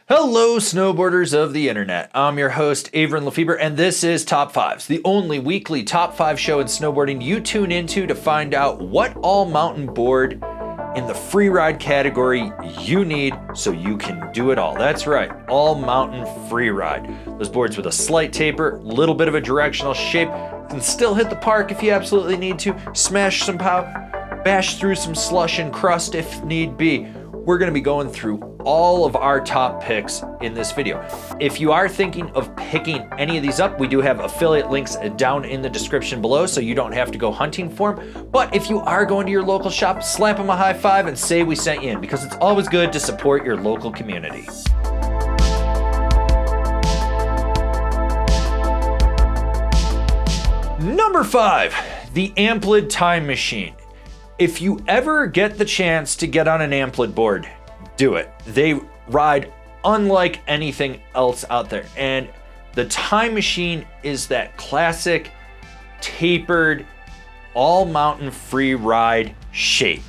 Hello, snowboarders of the internet. I'm your host, Avran LeFeber, and this is Top 5s, the only weekly top 5 show in snowboarding you tune into to find out what all mountain board in the freeride category you need so you can do it all. That's right, all mountain freeride. Those boards with a slight taper, little bit of a directional shape, can still hit the park if you absolutely need to, smash some pow, bash through some slush and crust if need be. We're going to be going through all of our top picks in this video. If you are thinking of picking any of these up, we do have affiliate links down in the description below so you don't have to go hunting for them. But if you are going to your local shop, slap them a high five and say we sent you in, because it's always good to support your local community. Number 5, the Amplid Time Machine. If you ever get the chance to get on an Amplid board, do it. They ride unlike anything else out there. And the Time Machine is that classic tapered all mountain free ride shape.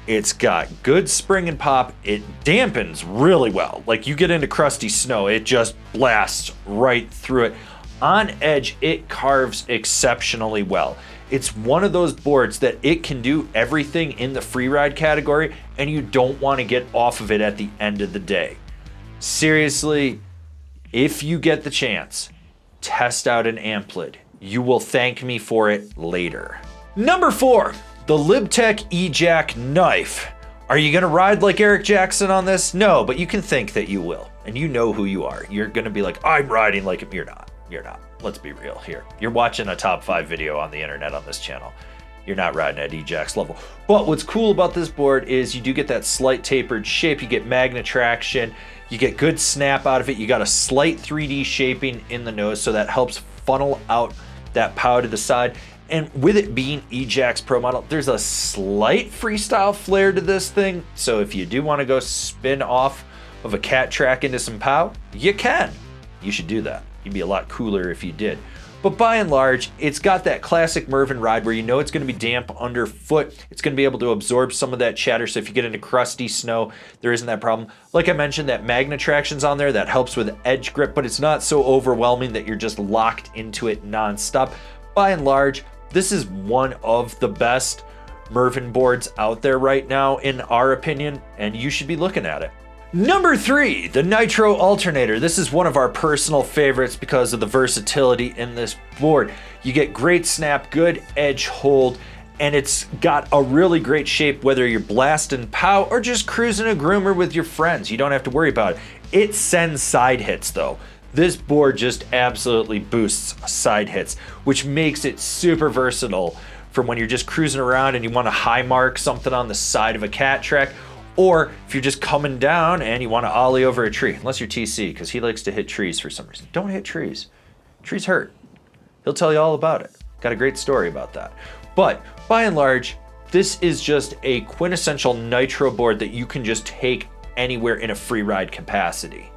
It's got good spring and pop. It dampens really well. Like you get into crusty snow, it just blasts right through it. On edge, it carves exceptionally well. It's one of those boards that it can do everything in the freeride category, and you don't want to get off of it at the end of the day. Seriously, if you get the chance, test out an Amplid. You will thank me for it later. Number 4, the Libtech E.Jack knife. Are you gonna ride like Eric Jackson on this? No, but you can think that you will, and you know who you are. You're gonna be like, I'm riding like him. You're not. You're not. Let's be real here. You're watching a top 5 video on the internet on this channel. You're not riding at E.Jack's level. But what's cool about this board is you do get that slight tapered shape. You get magnet traction. You get good snap out of it. You got a slight 3D shaping in the nose, so that helps funnel out that pow to the side. And with it being E.Jack's pro model, there's a slight freestyle flair to this thing. So if you do want to go spin off of a cat track into some pow, you can. You should do that. You'd be a lot cooler if you did. But by and large, it's got that classic Mervin ride where you know it's going to be damp underfoot. It's going to be able to absorb some of that chatter, so if you get into crusty snow, there isn't that problem. Like I mentioned, that magnet traction's on there. That helps with edge grip, but it's not so overwhelming that you're just locked into it nonstop. By and large, this is one of the best Mervin boards out there right now, in our opinion, and you should be looking at it. Number 3, the Nitro Alternator. This is one of our personal favorites because of the versatility in this board. You get great snap, good edge hold, and it's got a really great shape whether you're blasting pow or just cruising a groomer with your friends. You don't have to worry about it. It sends side hits though. This board just absolutely boosts side hits, which makes it super versatile for when you're just cruising around and you want to high mark something on the side of a cat track. Or if you're just coming down and you want to ollie over a tree, unless you're TC, because he likes to hit trees for some reason. Don't hit trees. Trees hurt. He'll tell you all about it. Got a great story about that. But by and large, this is just a quintessential nitro board that you can just take anywhere in a free ride capacity.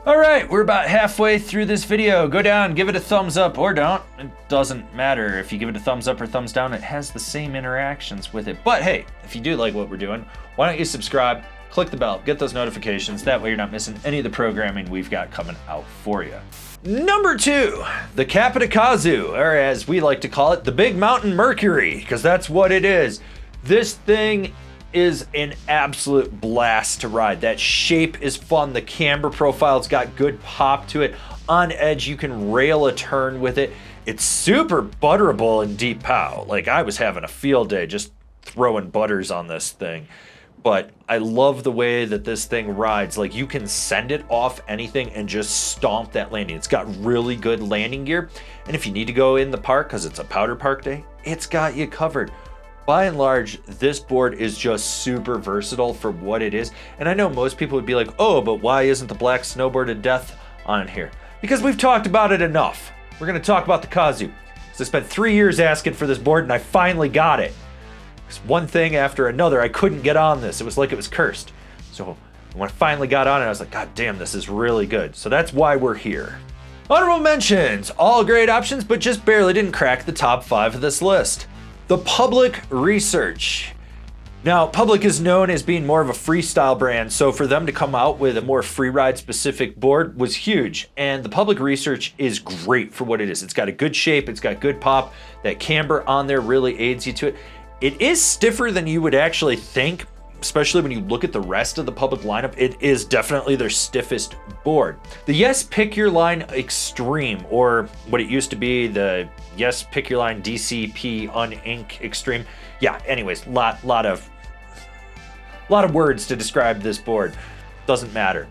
All right, we're about halfway through this video. Go down, give it a thumbs up or don't. It doesn't matter if you give it a thumbs up or thumbs down, it has the same interactions with it. But hey, if you do like what we're doing, why don't you subscribe, click the bell, get those notifications. That way you're not missing any of the programming we've got coming out for you. Number 2, the Capita Kazu, or as we like to call it, the Big Mountain Mercury, because that's what it is. This thing is an absolute blast to ride. That shape is fun. The camber profile's got good pop to it. On edge, you can rail a turn with it. It's super butterable in deep pow. Like I was having a field day just throwing butters on this thing. But I love the way that this thing rides. Like you can send it off anything and just stomp that landing. It's got really good landing gear. And if you need to go in the park because it's a powder park day, it's got you covered. By and large, this board is just super versatile for what it is. And I know most people would be like, oh, but why isn't the black snowboard of death on here? Because we've talked about it enough. We're gonna talk about the Kazu. So I spent 3 years asking for this board and I finally got it. It's one thing after another, I couldn't get on this. It was like it was cursed. So when I finally got on it, I was like, God damn, this is really good. So that's why we're here. Honorable mentions, all great options, but just barely didn't crack the top 5 of this list. The Public Research. Now, Public is known as being more of a freestyle brand, so for them to come out with a more freeride specific board was huge. And the Public research is great for what it is. It's got a good shape, it's got good pop. That camber on there really aids you to it. It is stiffer than you would actually think, especially when you look at the rest of the Public lineup. It is definitely their stiffest board. The Yes Pick Your Line Extreme, or what it used to be, the Yes Pick Your Line DCP Unink Extreme. Yeah, anyways, lot of words to describe this board. Doesn't matter.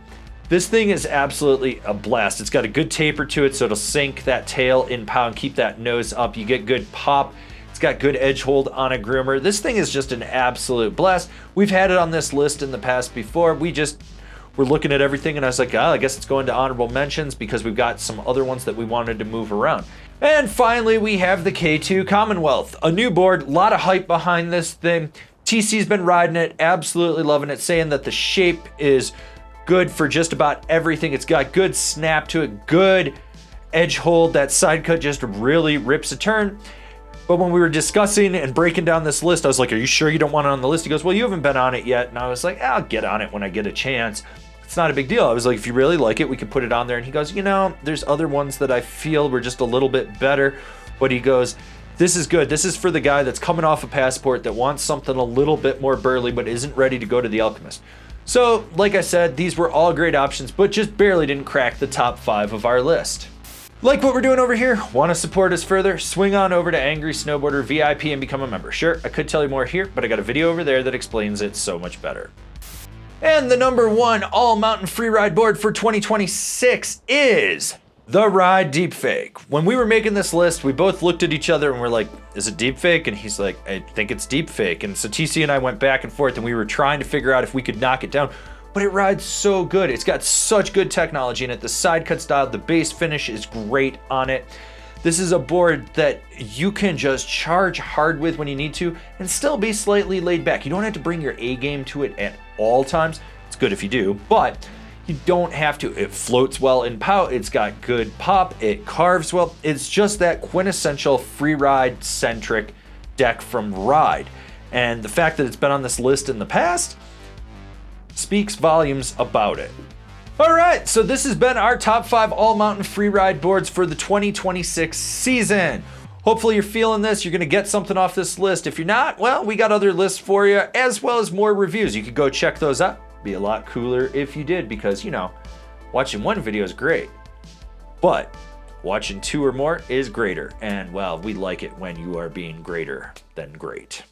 This thing is absolutely a blast. It's got a good taper to it, so it'll sink that tail in pound, keep that nose up. You get good pop. It's got good edge hold on a groomer. This thing is just an absolute blast. We've had it on this list in the past before. We're looking at everything and I was like, I guess it's going to honorable mentions because we've got some other ones that we wanted to move around. And finally, we have the K2 Commonwealth, a new board, a lot of hype behind this thing. TC's been riding it, absolutely loving it, saying that the shape is good for just about everything. It's got good snap to it, good edge hold. That side cut just really rips a turn. But when we were discussing and breaking down this list, I was like, are you sure you don't want it on the list? He goes, well, you haven't been on it yet. And I was like, I'll get on it when I get a chance. It's not a big deal. I was like, if you really like it, we can put it on there. And he goes, there's other ones that I feel were just a little bit better. But he goes, this is good. This is for the guy that's coming off a passport that wants something a little bit more burly, but isn't ready to go to the Alchemist. So, like I said, these were all great options, but just barely didn't crack the top 5 of our list. Like what we're doing over here? Want to support us further? Swing on over to Angry Snowboarder VIP and become a member. Sure, I could tell you more here, but I got a video over there that explains it so much better. And the #1 all-mountain freeride board for 2026 is the Ride Deepfake. When we were making this list, we both looked at each other and we're like, is it Deepfake? And he's like, I think it's Deepfake. And so TC and I went back and forth and we were trying to figure out if we could knock it down. But it rides so good. It's got such good technology in it. The side cut style, the base finish is great on it. This is a board that you can just charge hard with when you need to and still be slightly laid back. You don't have to bring your A game to it at all times. It's good if you do, but you don't have to. It floats well in pout. It's got good pop. It carves well. It's just that quintessential freeride centric deck from Ride. And the fact that it's been on this list in the past speaks volumes about it. All right, so this has been our top 5 all-mountain freeride boards for the 2026 season. Hopefully you're feeling this. You're going to get something off this list. If you're not, well, we got other lists for you, as well as more reviews. You could go check those out. Be a lot cooler if you did, because, watching one video is great, but watching 2 or more is greater. And, well, we like it when you are being greater than great.